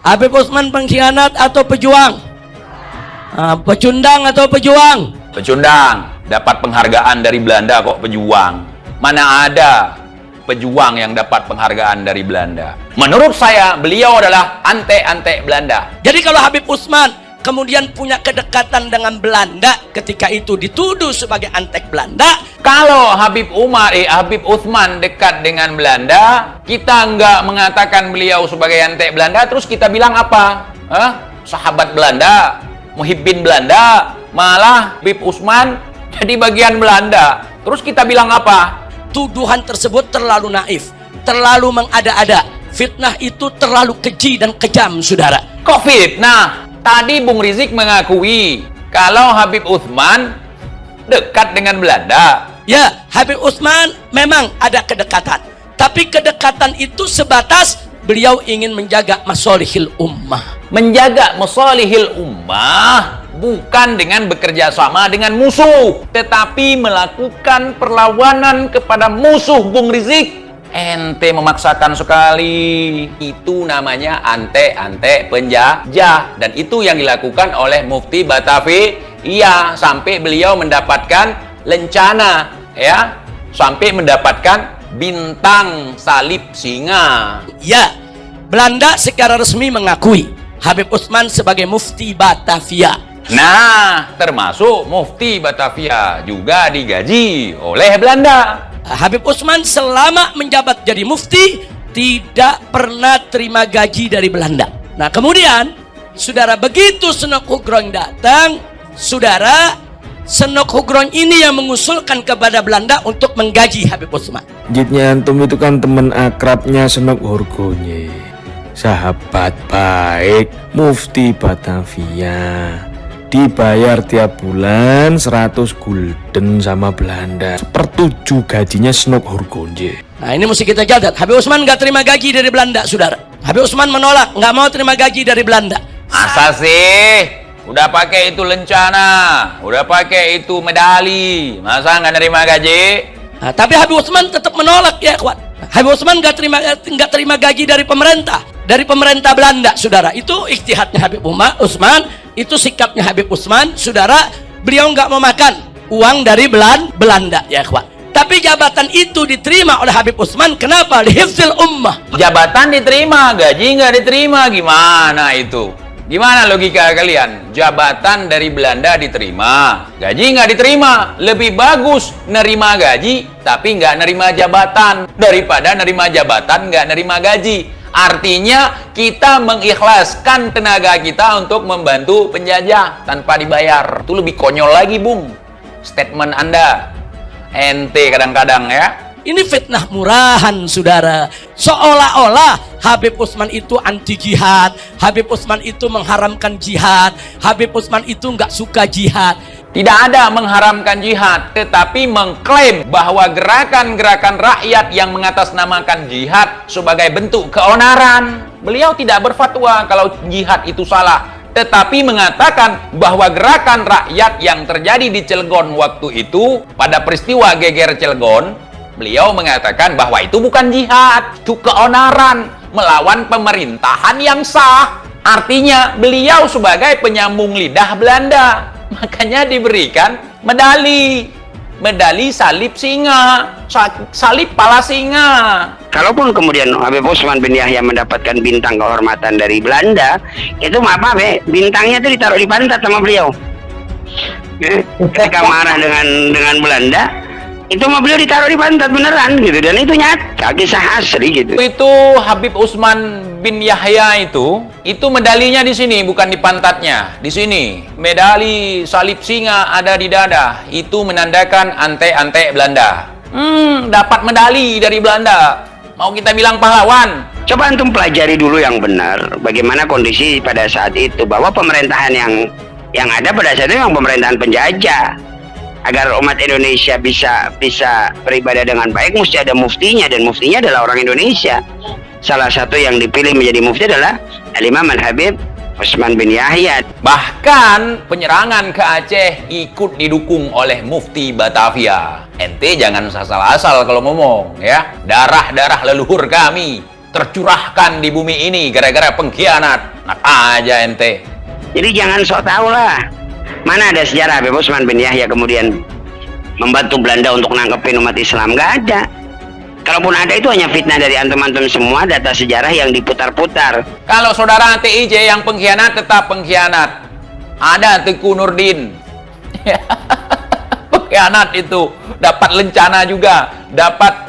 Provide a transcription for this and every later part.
Habib Utsman pengkhianat atau pejuang? Pecundang atau pejuang? Pecundang. Dapat penghargaan dari Belanda kok pejuang. Mana ada pejuang yang dapat penghargaan dari Belanda. Menurut saya, beliau adalah antek-antek Belanda. Jadi kalau Habib Utsman kemudian punya kedekatan dengan Belanda, ketika itu dituduh sebagai antek Belanda. Kalau Habib Utsman dekat dengan Belanda, kita nggak mengatakan beliau sebagai antek Belanda, terus kita bilang apa? Sahabat Belanda, muhibbin Belanda, malah Habib Utsman jadi bagian Belanda. Terus kita bilang apa? Tuduhan tersebut terlalu naif, terlalu mengada-ada. Fitnah itu terlalu keji dan kejam, saudara. Kok fitnah? Tadi Bung Rizik mengakui kalau Habib Utsman dekat dengan Belanda. Ya, Habib Utsman memang ada kedekatan. Tapi kedekatan itu sebatas beliau ingin menjaga masolihil ummah. Menjaga masolihil ummah bukan dengan bekerja sama dengan musuh, tetapi melakukan perlawanan kepada musuh. Bung Rizik, ente memaksakan sekali. Itu namanya antek-antek penjajah, dan itu yang dilakukan oleh Mufti Batavia sampai beliau mendapatkan lencana, ya, sampai mendapatkan bintang salib singa. Ya, Belanda secara resmi mengakui Habib Utsman sebagai Mufti Batavia. Nah, termasuk Mufti Batavia juga digaji oleh Belanda. Habib Utsman selama menjabat jadi mufti tidak pernah terima gaji dari Belanda. Nah, kemudian saudara, begitu Senok Hugrong datang, saudara, Senok Hugrong ini yang mengusulkan kepada Belanda untuk menggaji Habib Utsman. Jitnya antum itu kan teman akrabnya Senok Hurgonye, sahabat baik Mufti Batavia, dibayar tiap bulan 100 gulden sama Belanda, 1/7 gajinya Senok Hurgonye. Nah, ini mesti kita catat. Habib Utsman nggak terima gaji dari Belanda, saudara. Habib Utsman menolak, nggak mau terima gaji dari Belanda. Masa sih? Udah pakai itu lencana, udah pakai itu medali, masa nggak nerima gaji? Nah, tapi Habib Utsman tetap menolak, ya kawan. Habib Utsman nggak terima gaji dari pemerintah Belanda, saudara. Itu ijtihadnya Habib Utsman, itu sikapnya Habib Utsman, saudara. Beliau nggak mau makan uang dari Belanda, ya kawan. Tapi jabatan itu diterima oleh Habib Utsman. Kenapa? Lihifzil ummah. Jabatan diterima, gaji nggak diterima, gimana itu? Gimana logika kalian? Jabatan dari Belanda diterima, gaji nggak diterima. Lebih bagus nerima gaji tapi nggak nerima jabatan daripada nerima jabatan nggak nerima gaji. Artinya kita mengikhlaskan tenaga kita untuk membantu penjajah tanpa dibayar. Itu lebih konyol lagi, Bung, statement Anda. Ente kadang-kadang, ya. Ini fitnah murahan, saudara. Seolah-olah Habib Utsman itu anti jihad, Habib Utsman itu mengharamkan jihad, Habib Utsman itu nggak suka jihad. Tidak ada mengharamkan jihad, tetapi mengklaim bahwa gerakan-gerakan rakyat yang mengatasnamakan jihad sebagai bentuk keonaran. Beliau tidak berfatwa kalau jihad itu salah, tetapi mengatakan bahwa gerakan rakyat yang terjadi di Cilegon waktu itu, pada peristiwa geger Cilegon, beliau mengatakan bahwa itu bukan jihad, itu keonaran melawan pemerintahan yang sah. Artinya beliau sebagai penyambung lidah Belanda, makanya diberikan medali salib singa, salib pala singa. Kalaupun kemudian Habib Utsman bin Yahya mendapatkan bintang kehormatan dari Belanda, itu apa, bintangnya itu ditaruh di pantat sama beliau. Ketika marah dengan Belanda, itu mah beliau ditaruh di pantat beneran gitu, dan itu nyata, kisah asli gitu. Itu Habib Utsman bin Yahya itu medalinya di sini, bukan di pantatnya, di sini. Medali salib singa ada di dada. Itu menandakan antek-antek Belanda. Dapat medali dari Belanda. Mau kita bilang pahlawan? Coba antum pelajari dulu yang benar bagaimana kondisi pada saat itu, bahwa pemerintahan yang ada pada saat itu memang pemerintahan penjajah. Agar umat Indonesia bisa beribadah dengan baik, mesti ada muftinya, dan muftinya adalah orang Indonesia. Salah satu yang dipilih menjadi mufti adalah Al-Imam Al-Habib Utsman bin Yahya. Bahkan penyerangan ke Aceh ikut didukung oleh Mufti Batavia. Ente jangan asal-asal kalau ngomong, ya. Darah-darah leluhur kami tercurahkan di bumi ini gara-gara pengkhianat. Nak aja ente. Jadi jangan sok tahu lah. Mana ada sejarah Habib Utsman bin Yahya kemudian membantu Belanda untuk nangkepin umat Islam? Nggak ada. Kalaupun ada itu hanya fitnah dari antum-antum semua, data sejarah yang diputar-putar. Kalau saudara TIJ yang pengkhianat tetap pengkhianat. Ada Teku Nurdin. Pengkhianat itu dapat lencana juga, dapat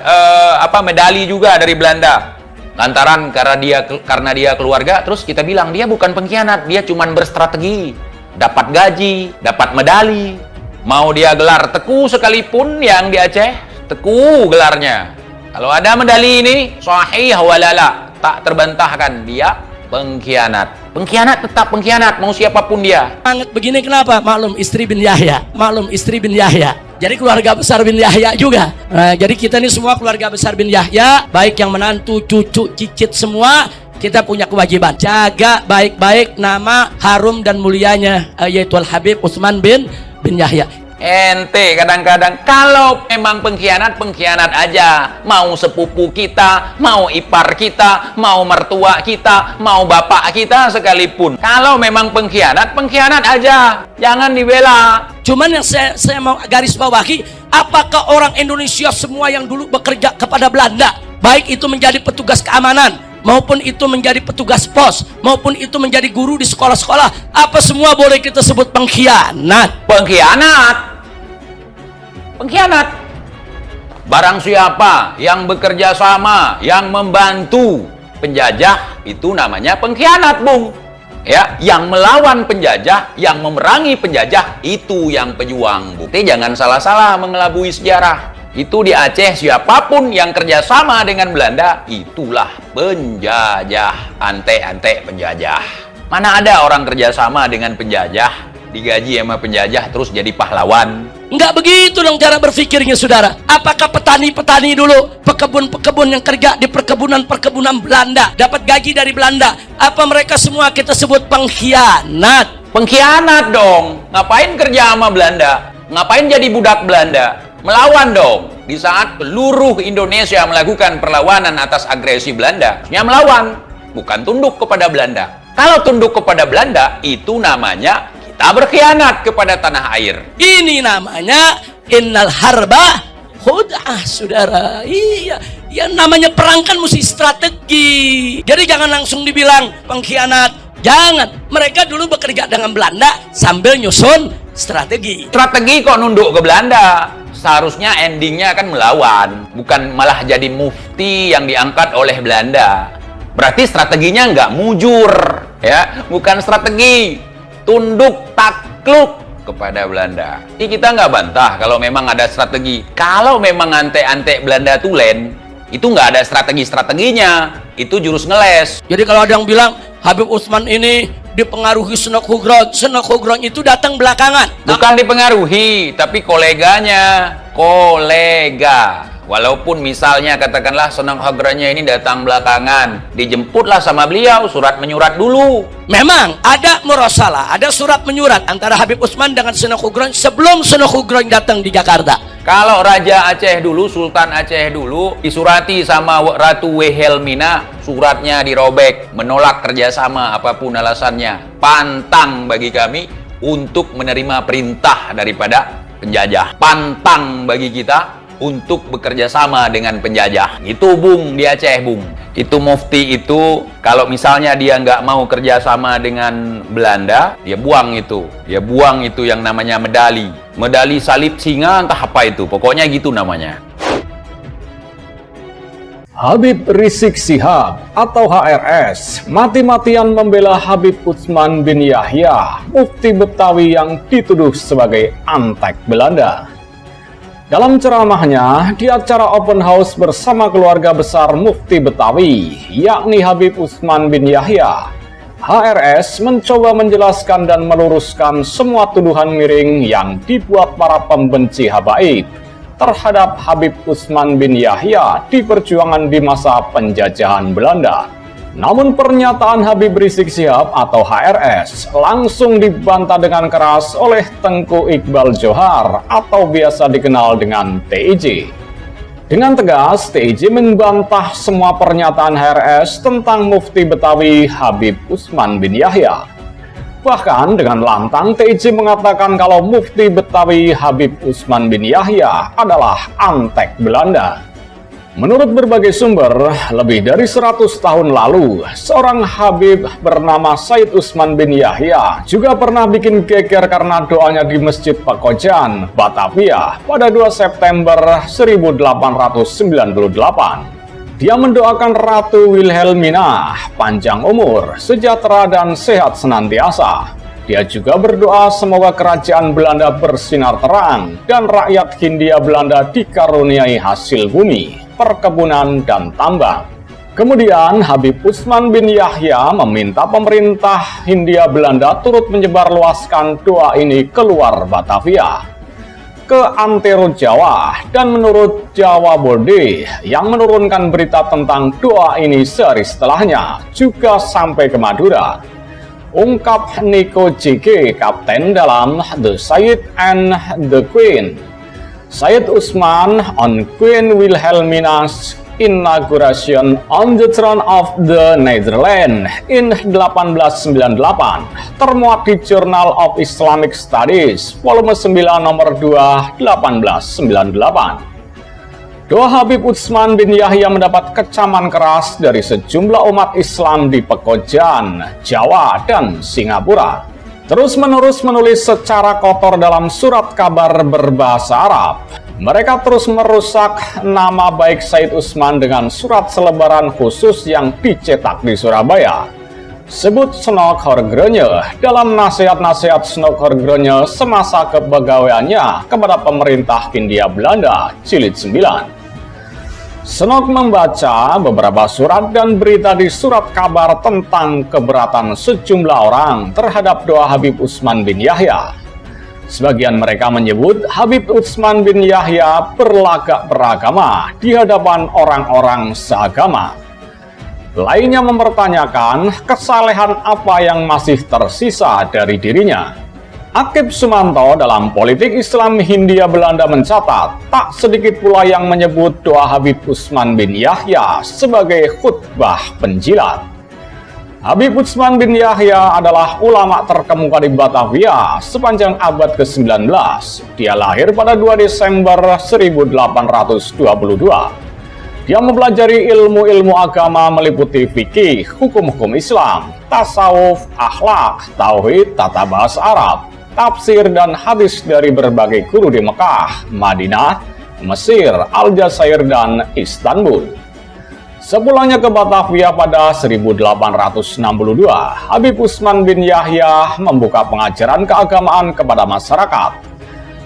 medali juga dari Belanda. Lantaran karena dia keluarga, terus kita bilang dia bukan pengkhianat, dia cuman berstrategi, dapat gaji, dapat medali. Mau dia gelar Teku sekalipun yang di Aceh, Teku gelarnya. Kalau ada medali ini, sahih walala, tak terbantahkan, dia pengkhianat. Pengkhianat tetap pengkhianat, mau siapapun dia. Sangat begini kenapa? Maklum istri bin Yahya. Maklum istri bin Yahya. Jadi keluarga besar bin Yahya juga. Nah, jadi kita ini semua keluarga besar bin Yahya, baik yang menantu, cucu, cicit semua, kita punya kewajiban jaga baik-baik nama harum dan mulianya yaitu Al Habib Utsman bin Yahya. Ente kadang-kadang kalau memang pengkhianat, pengkhianat aja. Mau sepupu kita, mau ipar kita, mau mertua kita, mau bapak kita sekalipun. Kalau memang pengkhianat, pengkhianat aja. Jangan dibela. Cuman yang saya mau garis bawahi, apakah orang Indonesia semua yang dulu bekerja kepada Belanda, baik itu menjadi petugas keamanan, maupun itu menjadi petugas pos, maupun itu menjadi guru di sekolah-sekolah, apa semua boleh kita sebut pengkhianat? Pengkhianat. Pengkhianat. Barang siapa yang bekerja sama, yang membantu penjajah, itu namanya pengkhianat, Bung. Ya, yang melawan penjajah, yang memerangi penjajah, itu yang pejuang, Bung. Jangan salah-salah mengelabui sejarah. Itu di Aceh, siapapun yang kerjasama dengan Belanda, itulah penjajah, ante-ante penjajah. Mana ada orang kerjasama dengan penjajah, digaji sama penjajah, terus jadi pahlawan? Enggak begitu dong cara berpikirnya, saudara. Apakah petani-petani dulu, pekebun-pekebun yang kerja di perkebunan-perkebunan Belanda, dapat gaji dari Belanda, apa mereka semua kita sebut pengkhianat? Pengkhianat dong. Ngapain kerja sama Belanda? Ngapain jadi budak Belanda? Melawan dong. Di saat seluruh Indonesia melakukan perlawanan atas agresi Belanda, ya melawan, bukan tunduk kepada Belanda. Kalau tunduk kepada Belanda, itu namanya kita berkhianat kepada tanah air. Ini namanya innal harba khud'ah, saudara. Iya, yang namanya perang kan mesti strategi. Jadi jangan langsung dibilang pengkhianat. Jangan. Mereka dulu bekerja dengan Belanda sambil nyusun strategi. Strategi kok nunduk ke Belanda? Seharusnya endingnya kan melawan, bukan malah jadi mufti yang diangkat oleh Belanda. Berarti strateginya nggak mujur, ya? Bukan strategi tunduk takluk kepada Belanda. Ini kita nggak bantah kalau memang ada strategi. Kalau memang ante-ante Belanda tulen, itu nggak ada strategi-strateginya. Itu jurus ngeles. Jadi kalau ada yang bilang Habib Utsman ini dipengaruhi Senok Hugron, Senok Hugron itu datang belakangan. Bukan dipengaruhi, tapi koleganya. Kolega. Walaupun misalnya katakanlah Senok Hugronnya ini datang belakangan, dijemputlah sama beliau, surat menyurat dulu. Memang ada murasalah, ada surat menyurat antara Habib Utsman dengan Senok Hugron sebelum Senok Hugron datang di Jakarta. Kalau Raja Aceh dulu, Sultan Aceh dulu, disurati sama Ratu Wilhelmina, suratnya dirobek, menolak kerjasama apapun alasannya. Pantang bagi kami untuk menerima perintah daripada penjajah. Pantang bagi kita untuk bekerja sama dengan penjajah. Itu, Bung, di Aceh, Bung. Itu mufti itu, kalau misalnya dia nggak mau kerja sama dengan Belanda, dia buang itu. Dia buang itu yang namanya medali. Medali salib singa, entah apa itu. Pokoknya gitu namanya. Habib Rizik Syihab atau HRS mati-matian membela Habib Utsman bin Yahya, mufti Betawi yang dituduh sebagai antek Belanda. Dalam ceramahnya di acara open house bersama keluarga besar Mufti Betawi, yakni Habib Utsman bin Yahya, HRS mencoba menjelaskan dan meluruskan semua tuduhan miring yang dibuat para pembenci habaib terhadap Habib Utsman bin Yahya di perjuangan di masa penjajahan Belanda. Namun pernyataan Habib Rizik Syihab atau HRS langsung dibantah dengan keras oleh Tengku Iqbal Johar atau biasa dikenal dengan TIJ. Dengan tegas, TIJ membantah semua pernyataan HRS tentang Mufti Betawi Habib Utsman bin Yahya. Bahkan dengan lantang TIJ mengatakan kalau Mufti Betawi Habib Utsman bin Yahya adalah antek Belanda. Menurut berbagai sumber, lebih dari 100 tahun lalu, seorang Habib bernama Said Utsman bin Yahya juga pernah bikin geger karena doanya di Masjid Pekojan, Batavia pada 2 September 1898. Dia mendoakan Ratu Wilhelmina panjang umur, sejahtera dan sehat senantiasa. Dia juga berdoa semoga kerajaan Belanda bersinar terang dan rakyat Hindia Belanda dikaruniai hasil bumi, perkebunan, dan tambang. Kemudian Habib Utsman bin Yahya meminta pemerintah Hindia Belanda turut menyebarluaskan doa ini keluar Batavia, ke antero Jawa, dan menurut Jawa Bode yang menurunkan berita tentang doa ini sehari setelahnya juga sampai ke Madura. Ungkap Nico JG, kapten dalam The Said and the Queen. Said Utsman on Queen Wilhelmina's inauguration on the throne of the Netherlands in 1898, termuat di Journal of Islamic Studies, volume 9 nomor 2, 1898. Doa Habib Utsman bin Yahya mendapat kecaman keras dari sejumlah umat Islam di Pekojan, Jawa, dan Singapura. Terus-menerus menulis secara kotor dalam surat kabar berbahasa Arab. Mereka terus merusak nama baik Said Utsman dengan surat selebaran khusus yang dicetak di Surabaya. Sebut Snok Horgrone dalam nasihat-nasihat Snok Horgrone semasa kepegawaiannya kepada pemerintah Hindia Belanda, Jilid 9. Snok membaca beberapa surat dan berita di surat kabar tentang keberatan sejumlah orang terhadap doa Habib Utsman bin Yahya. Sebagian mereka menyebut Habib Utsman bin Yahya berlagak beragama di hadapan orang-orang seagama. Lainnya mempertanyakan kesalehan apa yang masih tersisa dari dirinya. Akib Sumanto dalam Politik Islam Hindia Belanda mencatat, tak sedikit pula yang menyebut doa Habib Utsman bin Yahya sebagai khutbah penjilat. Habib Utsman bin Yahya adalah ulama terkemuka di Batavia sepanjang abad ke-19. Dia lahir pada 2 Desember 1822. Dia mempelajari ilmu-ilmu agama meliputi fikih, hukum-hukum Islam, tasawuf, akhlak, tauhid, tata bahasa Arab, tafsir, dan hadis dari berbagai guru di Mekah, Madinah, Mesir, Aljazair, dan Istanbul. Sepulangnya ke Batavia pada 1862, Habib Utsman bin Yahya membuka pengajaran keagamaan kepada masyarakat.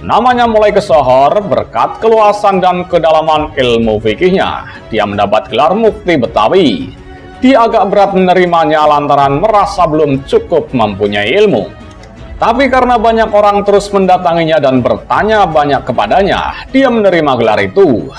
Namanya mulai kesohor berkat keluasan dan kedalaman ilmu fikihnya. Dia mendapat gelar Mufti Betawi. Dia agak berat menerimanya lantaran merasa belum cukup mempunyai ilmu. Tapi karena banyak orang terus mendatanginya dan bertanya banyak kepadanya, dia menerima gelar itu.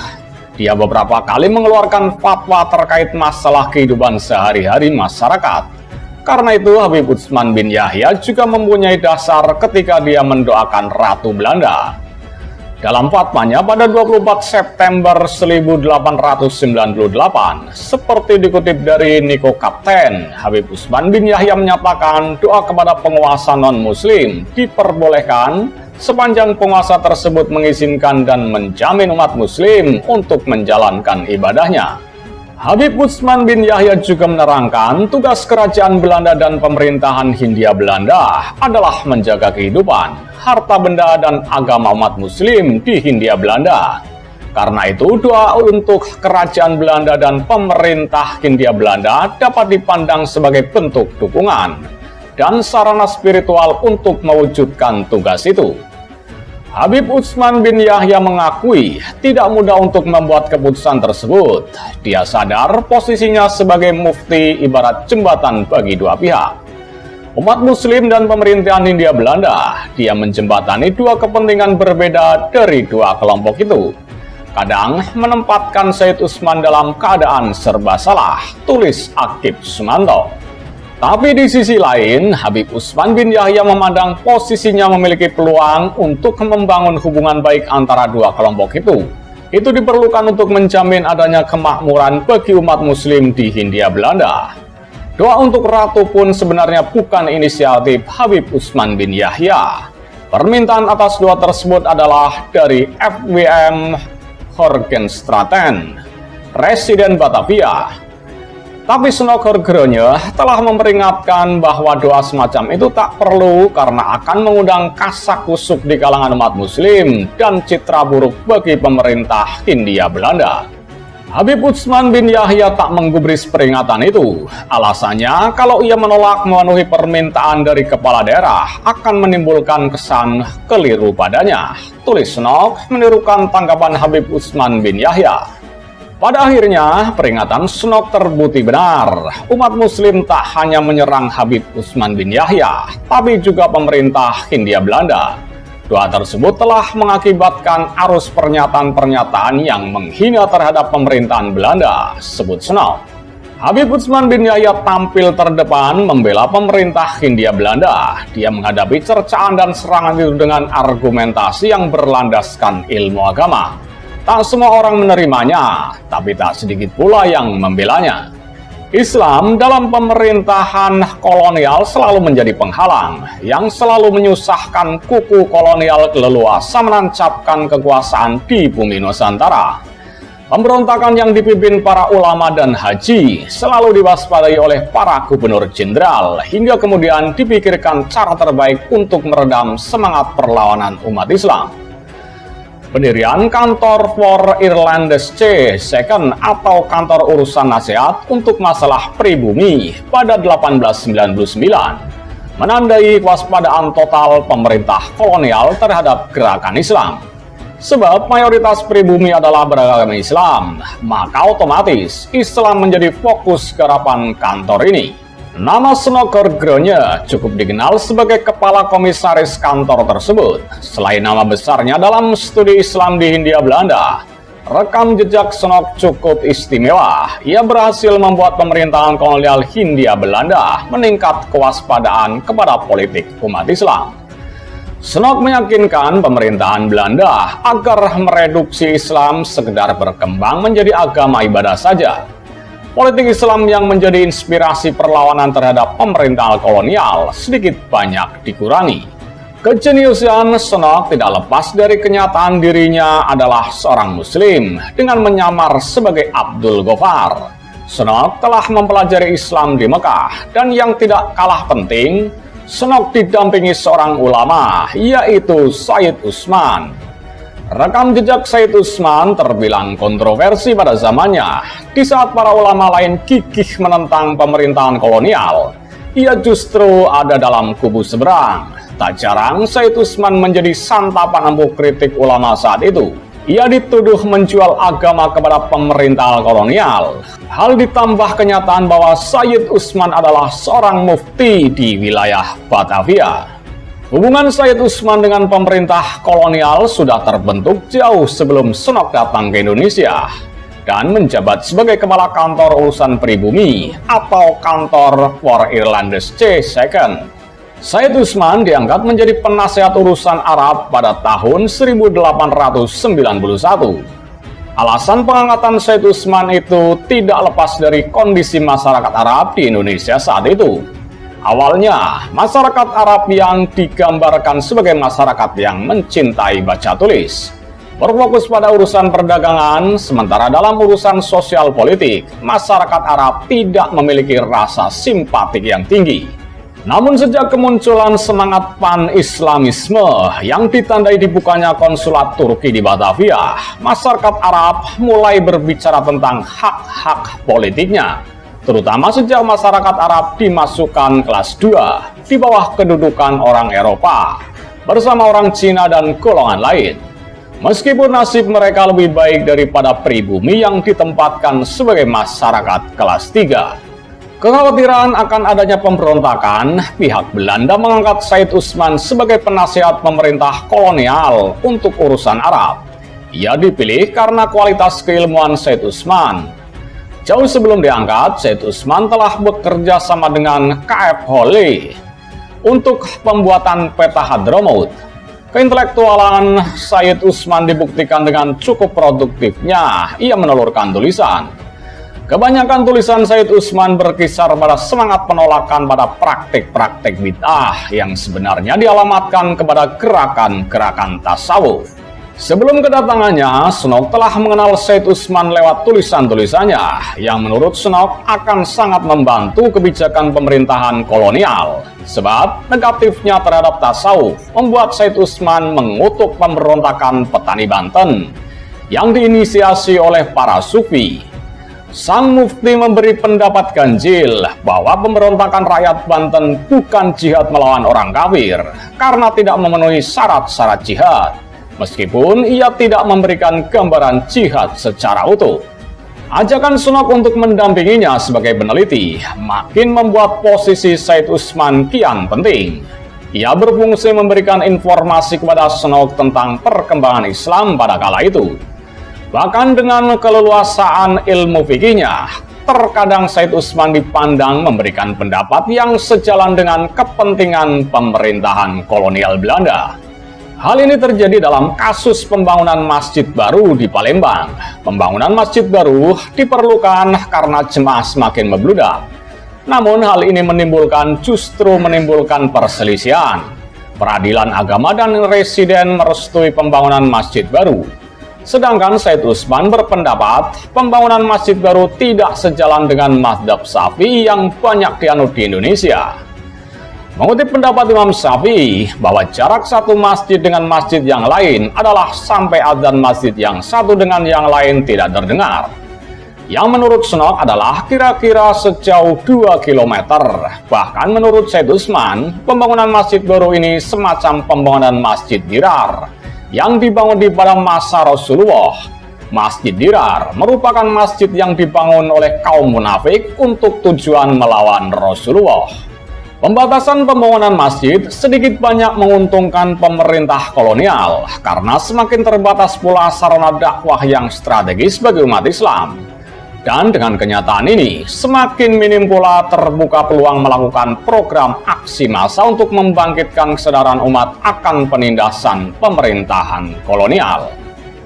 Dia beberapa kali mengeluarkan fatwa terkait masalah kehidupan sehari-hari masyarakat. Karena itu Habib Utsman bin Yahya juga mempunyai dasar ketika dia mendoakan Ratu Belanda. Dalam fatwanya pada 24 September 1898, seperti dikutip dari Nico Kapten, Habib Utsman bin Yahya menyatakan doa kepada penguasa non-muslim diperbolehkan sepanjang penguasa tersebut mengizinkan dan menjamin umat muslim untuk menjalankan ibadahnya. Habib Utsman bin Yahya juga menerangkan tugas kerajaan Belanda dan pemerintahan Hindia Belanda adalah menjaga kehidupan, harta benda, dan agama umat muslim di Hindia Belanda. Karena itu doa untuk kerajaan Belanda dan pemerintah Hindia Belanda dapat dipandang sebagai bentuk dukungan dan sarana spiritual untuk mewujudkan tugas itu. Habib Utsman bin Yahya mengakui tidak mudah untuk membuat keputusan tersebut. Dia sadar posisinya sebagai mufti ibarat jembatan bagi dua pihak, umat muslim dan pemerintahan Hindia Belanda. Dia menjembatani dua kepentingan berbeda dari dua kelompok itu. Kadang menempatkan Said Utsman dalam keadaan serba salah, tulis Akib Sumanto. Tapi di sisi lain, Habib Utsman bin Yahya memandang posisinya memiliki peluang untuk membangun hubungan baik antara dua kelompok itu. itu diperlukan untuk menjamin adanya kemakmuran bagi umat muslim di Hindia Belanda. Doa untuk ratu pun sebenarnya bukan inisiatif Habib Utsman bin Yahya. Permintaan atas doa tersebut adalah dari FWM Horgenstraten, Residen Batavia. Tapi Snok Horgrone telah memperingatkan bahwa doa semacam itu tak perlu karena akan mengundang kasak-kusuk di kalangan umat muslim dan citra buruk bagi pemerintah Hindia Belanda. Habib Utsman bin Yahya tak menggubris peringatan itu. Alasannya, kalau ia menolak memenuhi permintaan dari kepala daerah akan menimbulkan kesan keliru padanya. Tulis Snok menirukan tanggapan Habib Utsman bin Yahya. Pada akhirnya, peringatan Snok terbukti benar. Umat muslim tak hanya menyerang Habib Utsman bin Yahya, tapi juga pemerintah Hindia Belanda. Doa tersebut telah mengakibatkan arus pernyataan-pernyataan yang menghina terhadap pemerintahan Belanda, sebut Snok. Habib Utsman bin Yahya tampil terdepan membela pemerintah Hindia Belanda. Dia menghadapi cercaan dan serangan itu dengan argumentasi yang berlandaskan ilmu agama. Tak semua orang menerimanya, tapi tak sedikit pula yang membelanya. Islam dalam pemerintahan kolonial selalu menjadi penghalang, yang selalu menyusahkan kuku kolonial leluasa menancapkan kekuasaan di bumi Nusantara. Pemberontakan yang dipimpin para ulama dan haji selalu diwaspadai oleh para gubernur jenderal, hingga kemudian dipikirkan cara terbaik untuk meredam semangat perlawanan umat Islam. Pendirian kantor For Irlandes C. Second atau kantor urusan nasihat untuk masalah pribumi pada 1899 menandai kewaspadaan total pemerintah kolonial terhadap gerakan Islam. Sebab mayoritas pribumi adalah beragama Islam, maka otomatis Islam menjadi fokus garapan kantor ini. Nama Snok Horgrone cukup dikenal sebagai kepala komisaris kantor tersebut. Selain nama besarnya dalam studi Islam di Hindia Belanda, rekam jejak Snok cukup istimewa. Ia berhasil membuat pemerintahan kolonial Hindia Belanda meningkat kewaspadaan kepada politik umat Islam. Snok meyakinkan pemerintahan Belanda agar mereduksi Islam sekedar berkembang menjadi agama ibadah saja. Politik Islam yang menjadi inspirasi perlawanan terhadap pemerintahan kolonial sedikit banyak dikurangi. Kejeniusan Snok tidak lepas dari kenyataan dirinya adalah seorang muslim dengan menyamar sebagai Abdul Ghaffar. Snok telah mempelajari Islam di Mekah dan yang tidak kalah penting, Snok didampingi seorang ulama, yaitu Sayyid Utsman. Rekam jejak Sayyid Utsman terbilang kontroversi pada zamannya. Di saat para ulama lain gigih menentang pemerintahan kolonial, ia justru ada dalam kubu seberang. Tak jarang Sayyid Utsman menjadi santapan empuk kritik ulama saat itu. Ia dituduh menjual agama kepada pemerintahan kolonial. Hal ditambah kenyataan bahwa Sayyid Utsman adalah seorang mufti di wilayah Batavia. Hubungan Sayyid Utsman dengan pemerintah kolonial sudah terbentuk jauh sebelum Snok datang ke Indonesia dan menjabat sebagai kepala kantor urusan pribumi atau kantor For Irlandes C. Second. Sayyid Utsman diangkat menjadi penasehat urusan Arab pada tahun 1891. Alasan pengangkatan Sayyid Utsman itu tidak lepas dari kondisi masyarakat Arab di Indonesia saat itu. Awalnya, masyarakat Arab yang digambarkan sebagai masyarakat yang mencintai baca tulis, berfokus pada urusan perdagangan, sementara dalam urusan sosial politik, masyarakat Arab tidak memiliki rasa simpatik yang tinggi. Namun sejak kemunculan semangat pan-Islamisme yang ditandai dibukanya konsulat Turki di Batavia, masyarakat Arab mulai berbicara tentang hak-hak politiknya. Terutama sejak masyarakat Arab dimasukkan kelas 2 di bawah kedudukan orang Eropa bersama orang Cina dan golongan lain. Meskipun nasib mereka lebih baik daripada pribumi yang ditempatkan sebagai masyarakat kelas 3. Kekhawatiran akan adanya pemberontakan, pihak Belanda mengangkat Sayyid Utsman sebagai penasihat pemerintah kolonial untuk urusan Arab. Ia dipilih karena kualitas keilmuan Sayyid Utsman. Jauh sebelum diangkat, Sayyid Utsman telah bekerja sama dengan K.F. Holley untuk pembuatan peta Hadramaut. Keintelektualan Said Usman dibuktikan dengan cukup produktifnya ia menelurkan tulisan. Kebanyakan tulisan Said Usman berkisar pada semangat penolakan pada praktik-praktik bid'ah yang sebenarnya dialamatkan kepada gerakan-gerakan tasawuf. Sebelum kedatangannya, Sunok telah mengenal Said Usman lewat tulisan-tulisannya yang menurut Sunok akan sangat membantu kebijakan pemerintahan kolonial. Sebab negatifnya terhadap tasawuf membuat Said Usman mengutuk pemberontakan petani Banten yang diinisiasi oleh para sufi. Sang mufti memberi pendapat ganjil bahwa pemberontakan rakyat Banten bukan jihad melawan orang kafir karena tidak memenuhi syarat-syarat jihad. Meskipun ia tidak memberikan gambaran jihad secara utuh. Ajakan Sunok untuk mendampinginya sebagai peneliti makin membuat posisi Said Usman kian penting. Ia berfungsi memberikan informasi kepada Sunok tentang perkembangan Islam pada kala itu. Bahkan dengan keleluasaan ilmu fikihnya, terkadang Said Usman dipandang memberikan pendapat yang sejalan dengan kepentingan pemerintahan kolonial Belanda. Hal ini terjadi dalam kasus pembangunan masjid baru di Palembang. Pembangunan masjid baru diperlukan karena jemaah semakin membludak. Namun hal ini justru menimbulkan perselisihan. Peradilan agama dan residen merestui pembangunan masjid baru. Sedangkan Said Usman berpendapat pembangunan masjid baru tidak sejalan dengan mazhab Syafi'i yang banyak dianut di Indonesia. Mengutip pendapat Imam Syafi'i bahwa jarak satu masjid dengan masjid yang lain adalah sampai adzan masjid yang satu dengan yang lain tidak terdengar. Yang menurut Sunok adalah kira-kira sejauh 2 km. Bahkan menurut Said Usman, pembangunan masjid baru ini semacam pembangunan Masjid Dirar yang dibangun pada masa Rasulullah. Masjid Dirar merupakan masjid yang dibangun oleh kaum munafik untuk tujuan melawan Rasulullah. Pembatasan pembangunan masjid sedikit banyak menguntungkan pemerintah kolonial karena semakin terbatas pula sarana dakwah yang strategis bagi umat Islam. Dan dengan kenyataan ini, semakin minim pula terbuka peluang melakukan program aksi massa untuk membangkitkan kesadaran umat akan penindasan pemerintahan kolonial.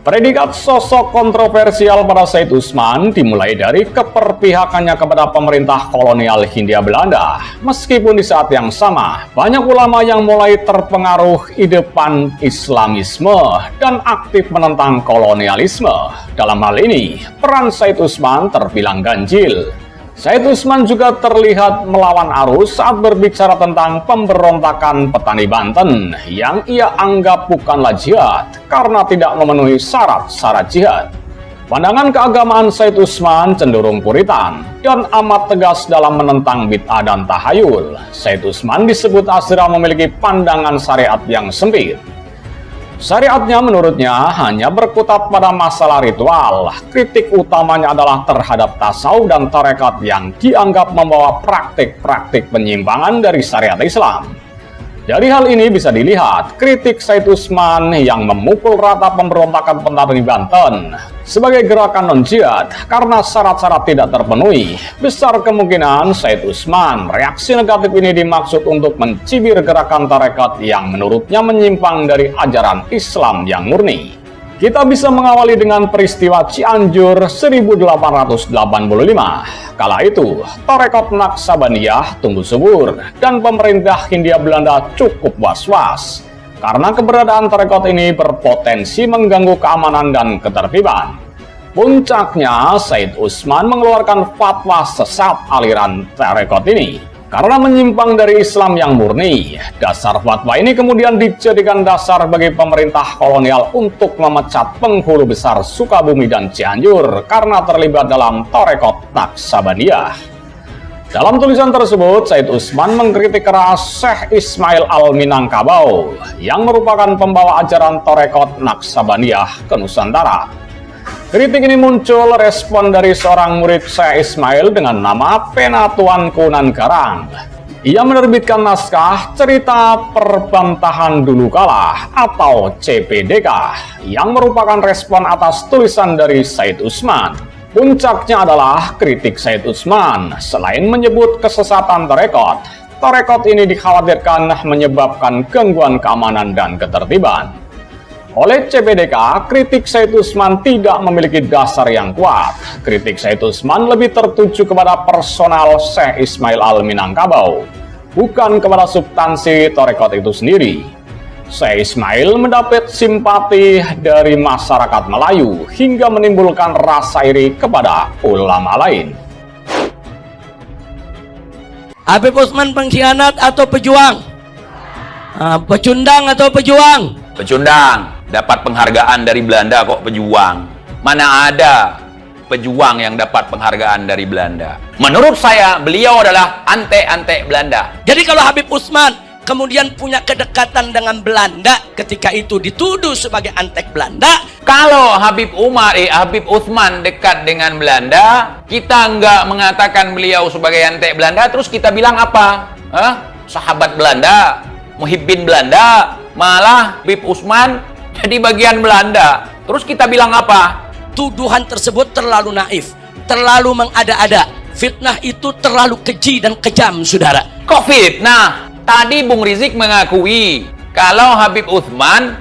Predikat sosok kontroversial pada Said Usman dimulai dari keperpihakannya kepada pemerintah kolonial Hindia Belanda. Meskipun di saat yang sama, banyak ulama yang mulai terpengaruh ide pan-Islamisme dan aktif menentang kolonialisme. Dalam hal ini, peran Said Usman terbilang ganjil. Said Usman juga terlihat melawan arus saat berbicara tentang pemberontakan petani Banten yang ia anggap bukanlah jihad karena tidak memenuhi syarat-syarat jihad. Pandangan keagamaan Said Usman cenderung puritan dan amat tegas dalam menentang bid'ah dan tahayul. Said Usman disebut Azra memiliki pandangan syariat yang sempit. Syariatnya menurutnya hanya berkutat pada masalah ritual. Kritik utamanya adalah terhadap tasawuf dan tarekat yang dianggap membawa praktik-praktik penyimpangan dari syariat Islam. Dari hal ini bisa dilihat kritik Said Usman yang memukul rata pemberontakan petani Banten sebagai gerakan non-jihad karena syarat-syarat tidak terpenuhi. Besar kemungkinan Said Usman reaksi negatif ini dimaksud untuk mencibir gerakan tarekat yang menurutnya menyimpang dari ajaran Islam yang murni. Kita bisa mengawali dengan peristiwa Cianjur 1885. Kala itu, tarekat Naqsabandiyah tumbuh subur dan pemerintah Hindia Belanda cukup was-was karena keberadaan tarekat ini berpotensi mengganggu keamanan dan ketertiban. Puncaknya, Said Usman mengeluarkan fatwa sesat aliran tarekat ini karena menyimpang dari Islam yang murni. Dasar fatwa ini kemudian dijadikan dasar bagi pemerintah kolonial untuk memecat penghulu besar Sukabumi dan Cianjur karena terlibat dalam tarekat Naqsabandiyah. Dalam tulisan tersebut, Said Usman mengkritik keras Syekh Ismail Al-Minangkabau yang merupakan pembawa ajaran tarekat Naqsabandiyah ke Nusantara. Kritik ini muncul respon dari seorang murid Syekh Ismail dengan nama Penatuan Kunan Garang. Ia menerbitkan naskah Cerita Perbantahan Dulu Kala atau CPDK yang merupakan respon atas tulisan dari Said Usman. Puncaknya adalah kritik Said Usman selain menyebut kesesatan tarekat, tarekat ini dikhawatirkan menyebabkan gangguan keamanan dan ketertiban. Oleh CPDK, kritik Said Usman tidak memiliki dasar yang kuat. Kritik Said Usman lebih tertuju kepada personal Syekh Ismail Al-Minangkabau, bukan kepada substansi tarekat itu sendiri. Syekh Ismail mendapat simpati dari masyarakat Melayu hingga menimbulkan rasa iri kepada ulama lain. Habib Usman pengkhianat atau pejuang? Pecundang atau pejuang? Pecundang. Dapat penghargaan dari Belanda kok pejuang. Mana ada pejuang yang dapat penghargaan dari Belanda. Menurut saya, beliau adalah antek-antek Belanda. Jadi kalau Habib Usman kemudian punya kedekatan dengan Belanda ketika itu dituduh sebagai antek Belanda, Kalau Habib Utsman dekat dengan Belanda, kita nggak mengatakan beliau sebagai antek Belanda, terus kita bilang apa? Sahabat Belanda, muhibbin Belanda, malah Habib Utsman jadi bagian Belanda. Terus kita bilang apa? tuduhan tersebut terlalu naif, terlalu mengada-ada. Fitnah itu terlalu keji dan kejam, saudara. Kok fitnah? Tadi Bung Rizik mengakui kalau Habib Utsman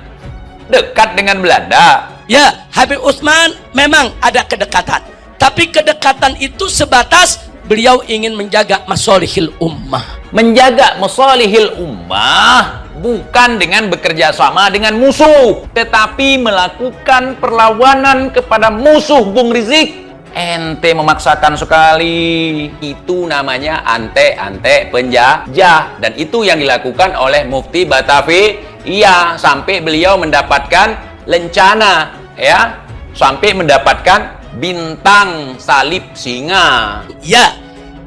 dekat dengan Belanda. Ya, Habib Utsman memang ada kedekatan, tapi kedekatan itu sebatas beliau ingin menjaga masolihil ummah. Menjaga masalihil ummah bukan dengan bekerja sama dengan musuh, tetapi melakukan perlawanan kepada musuh. Bung Rizik, ente memaksakan sekali. Itu namanya antek-antek penjajah, dan itu yang dilakukan oleh Mufti Batavia sampai beliau mendapatkan lencana, ya, sampai mendapatkan bintang salib singa. Ya,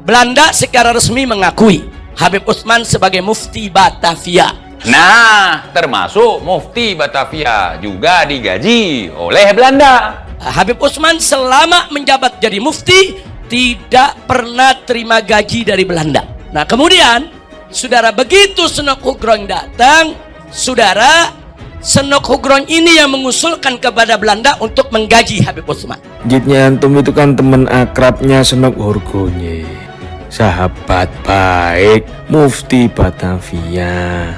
Belanda secara resmi mengakui Habib Utsman sebagai Mufti Batavia. Nah, termasuk Mufti Batavia juga digaji oleh Belanda. Habib Utsman selama menjabat jadi mufti tidak pernah terima gaji dari Belanda. Nah, kemudian saudara, begitu Senok Hugron datang, saudara, Senok Hugron ini yang mengusulkan kepada Belanda untuk menggaji Habib Utsman. Jitnya antum itu kan teman akrabnya Senok Hurgonye, sahabat baik Mufti Batavia,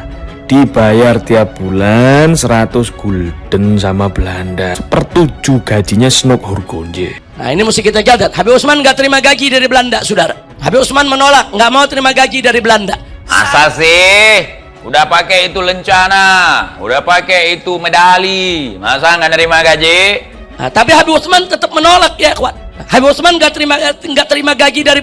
dibayar tiap bulan 100 gulden sama Belanda, sepertujuh gajinya Senok Hurgonye. Nah, ini mesti kita catat. Habib Utsman nggak terima gaji dari Belanda, saudara. Habib Utsman menolak, nggak mau terima gaji dari Belanda. Masa sih? Udah pakai itu lencana, udah pakai itu medali, masa nggak nerima gaji? Nah, tapi Habib Utsman tetap menolak, ya kawan. Habib Utsman nggak terima gaji dari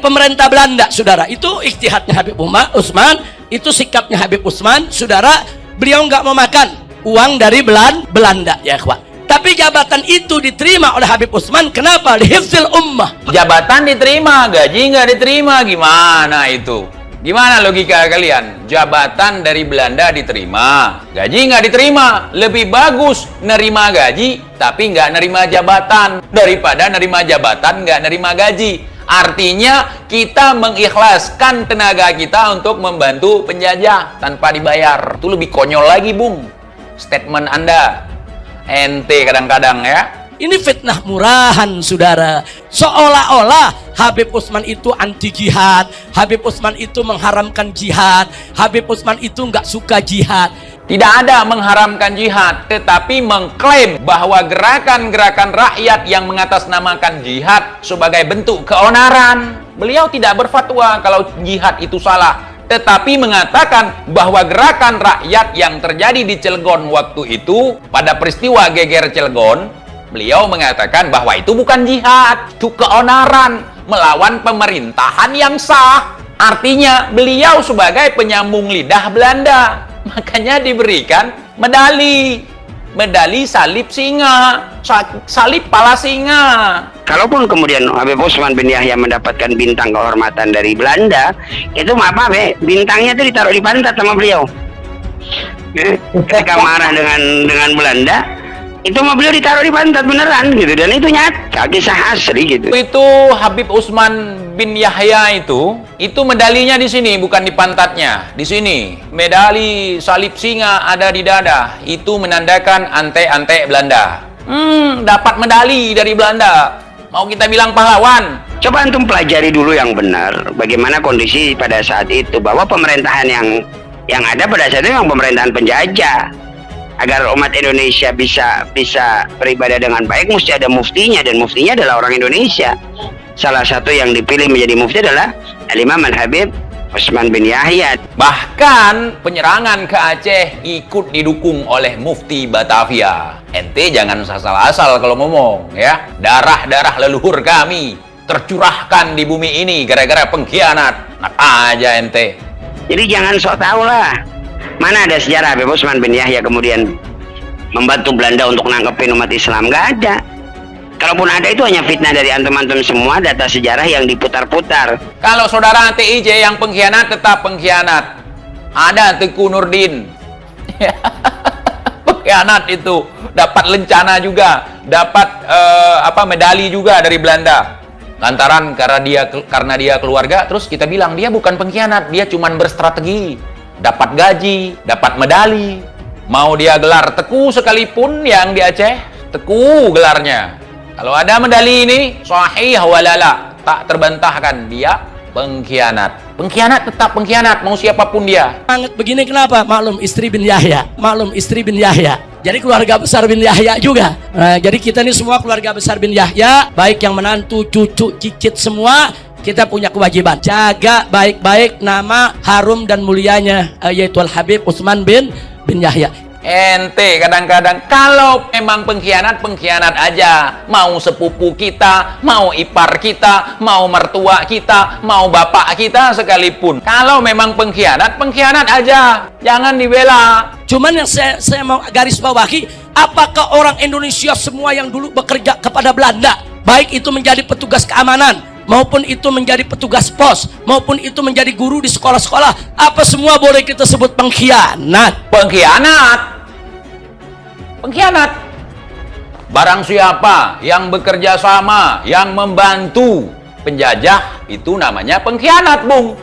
pemerintah Belanda, saudara. Itu ijtihadnya Habib Utsman, itu sikapnya Habib Utsman, saudara. Beliau nggak mau makan uang dari Belanda, ya kawan. Tapi jabatan itu diterima oleh Habib Utsman. Kenapa? Lihifzil ummah. Jabatan diterima, gaji nggak diterima, gimana itu? Gimana logika kalian? Jabatan dari Belanda diterima, gaji nggak diterima. Lebih bagus nerima gaji tapi nggak nerima jabatan daripada nerima jabatan nggak nerima gaji. Artinya kita mengikhlaskan tenaga kita untuk membantu penjajah tanpa dibayar. Itu lebih konyol lagi, Bung, statement Anda. Ente kadang-kadang, ya. Ini fitnah murahan, saudara. Seolah-olah Habib Utsman itu anti jihad, Habib Utsman itu mengharamkan jihad, Habib Utsman itu nggak suka jihad. Tidak ada mengharamkan jihad, tetapi mengklaim bahwa gerakan-gerakan rakyat yang mengatasnamakan jihad sebagai bentuk keonaran. Beliau tidak berfatwa kalau jihad itu salah, tetapi mengatakan bahwa gerakan rakyat yang terjadi di Cilegon waktu itu, pada peristiwa geger Cilegon, beliau mengatakan bahwa itu bukan jihad, itu keonaran melawan pemerintahan yang sah. Artinya beliau sebagai penyambung lidah Belanda, makanya diberikan medali salib singa, salib pala singa. Kalaupun kemudian Habib Utsman bin Yahya mendapatkan bintang kehormatan dari Belanda, itu apa bintangnya itu ditaruh di pantat sama beliau. Ketika marah dengan Belanda, itu mah beliau ditaruh di pantat beneran gitu, dan itu nyata, kisah asli gitu. Itu Habib Utsman bin Yahya itu medalinya di sini, bukan di pantatnya, di sini. Medali salib singa ada di dada, itu menandakan antek-antek Belanda. Dapat medali dari Belanda. Mau kita bilang pahlawan? Coba antum pelajari dulu yang benar bagaimana kondisi pada saat itu, bahwa pemerintahan yang ada pada saat itu memang pemerintahan penjajah. Agar umat Indonesia bisa beribadah dengan baik, mesti ada muftinya, dan muftinya adalah orang Indonesia. Salah satu yang dipilih menjadi mufti adalah Al-Imam Al-Habib Utsman bin Yahya. Bahkan penyerangan ke Aceh ikut didukung oleh Mufti Batavia. Ente jangan asal-asal kalau ngomong ya. Darah-darah leluhur kami tercurahkan di bumi ini gara-gara pengkhianat. Nak aja ente. Jadi jangan sok tahu lah. Mana ada sejarah Habib Utsman bin Yahya kemudian membantu Belanda untuk nangkepin umat Islam? Nggak ada. Kalaupun ada, itu hanya fitnah dari antum-antum semua, data sejarah yang diputar-putar. Kalau saudara TIJ yang pengkhianat tetap pengkhianat. Ada Teku Nurdin. Pengkhianat itu dapat lencana juga, dapat medali juga dari Belanda. Lantaran karena dia keluarga, terus kita bilang dia bukan pengkhianat, dia cuman berstrategi. Dapat gaji, dapat medali. Mau dia gelar Teku sekalipun yang di Aceh, Teku gelarnya. Kalau ada medali ini, sahih walala, tak terbantahkan, dia pengkhianat. Pengkhianat tetap pengkhianat, mau siapapun dia. Sangat begini kenapa? Maklum istri bin Yahya. Maklum istri bin Yahya. Jadi keluarga besar bin Yahya juga. Nah, jadi kita ini semua keluarga besar bin Yahya, baik yang menantu, cucu, cicit semua, kita punya kewajiban jaga baik-baik nama harum dan mulianya yaitu Al-Habib Utsman bin Yahya. Ente kadang-kadang kalau memang pengkhianat aja, mau sepupu kita, mau ipar kita, mau mertua kita, mau bapak kita sekalipun, kalau memang pengkhianat aja, jangan dibela. Cuman yang saya mau garis bawahi, apakah orang Indonesia semua yang dulu bekerja kepada Belanda, baik itu menjadi petugas keamanan maupun itu menjadi petugas pos, maupun itu menjadi guru di sekolah-sekolah, apa semua boleh kita sebut pengkhianat? Pengkhianat. Barang siapa yang bekerja sama, yang membantu penjajah, itu namanya pengkhianat, Bung.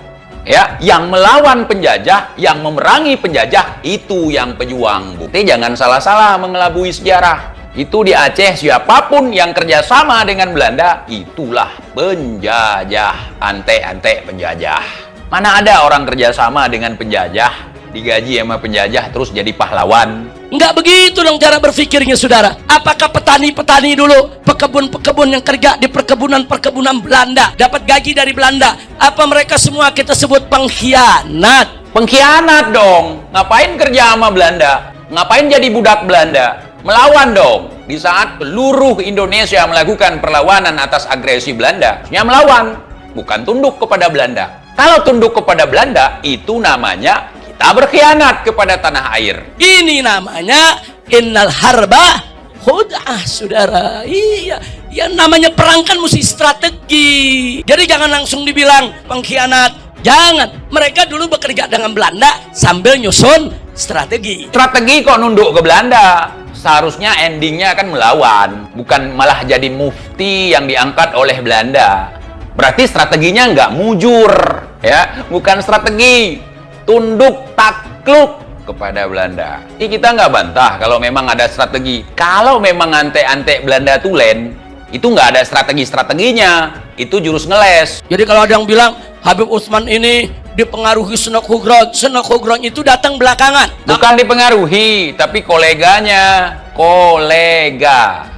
Ya, yang melawan penjajah, yang memerangi penjajah, itu yang pejuang, Bung. Jangan salah-salah mengelabui sejarah. Itu di Aceh, siapapun yang kerjasama dengan Belanda, itulah penjajah, ante-ante penjajah. Mana ada orang kerjasama dengan penjajah, digaji sama penjajah, terus jadi pahlawan? Enggak begitu dong cara berpikirnya, saudara. Apakah petani-petani dulu, pekebun-pekebun yang kerja di perkebunan-perkebunan Belanda, dapat gaji dari Belanda, apa mereka semua kita sebut pengkhianat? Pengkhianat dong. Ngapain kerja sama Belanda? Ngapain jadi budak Belanda? Melawan dong. Di saat seluruh Indonesia melakukan perlawanan atas agresi Belanda, ya melawan, bukan tunduk kepada Belanda. Kalau tunduk kepada Belanda, itu namanya kita berkhianat kepada tanah air. Ini namanya innal harba khud'ah, saudara. Iya, yang namanya perang kan mesti strategi. Jadi jangan langsung dibilang pengkhianat. Jangan. Mereka dulu bekerja dengan Belanda sambil nyusun strategi. Strategi kok nunduk ke Belanda? Seharusnya endingnya akan melawan, bukan malah jadi mufti yang diangkat oleh Belanda. Berarti strateginya nggak mujur, ya, bukan strategi tunduk takluk kepada Belanda. Jadi kita nggak bantah kalau memang ada strategi. Kalau memang ante-ante Belanda tulen, itu nggak ada strategi-strateginya, itu jurus ngeles. Jadi kalau ada yang bilang Habib Utsman ini dipengaruhi Senok Hugron, Senok Hugron itu datang belakangan. Bukan dipengaruhi, tapi kolega.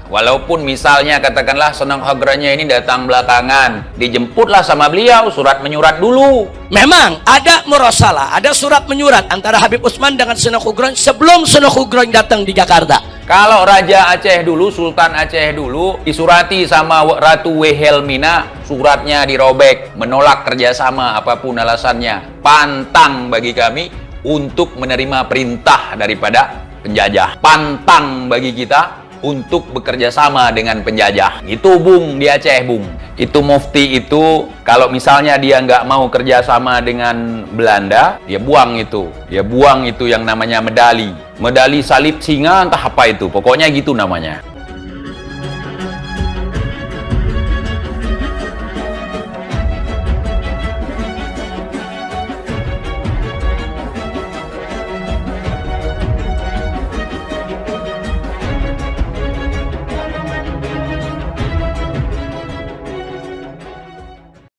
Walaupun misalnya katakanlah Senok Hugronnya ini datang belakangan, dijemputlah sama beliau, surat menyurat dulu. Memang ada murasalah, ada surat menyurat antara Habib Utsman dengan Senok Hugron sebelum Senok Hugron datang di Jakarta. Kalau Raja Aceh dulu, Sultan Aceh dulu, disurati sama Ratu Wilhelmina, suratnya dirobek, menolak kerjasama apapun alasannya. Pantang bagi kami untuk menerima perintah daripada penjajah. Pantang bagi kita untuk bekerja sama dengan penjajah. Itu, Bung, di Aceh, Bung. Itu mufti itu, kalau misalnya dia nggak mau kerja sama dengan Belanda, dia buang itu. Dia buang itu yang namanya medali. Medali salib singa, entah apa itu. Pokoknya gitu namanya.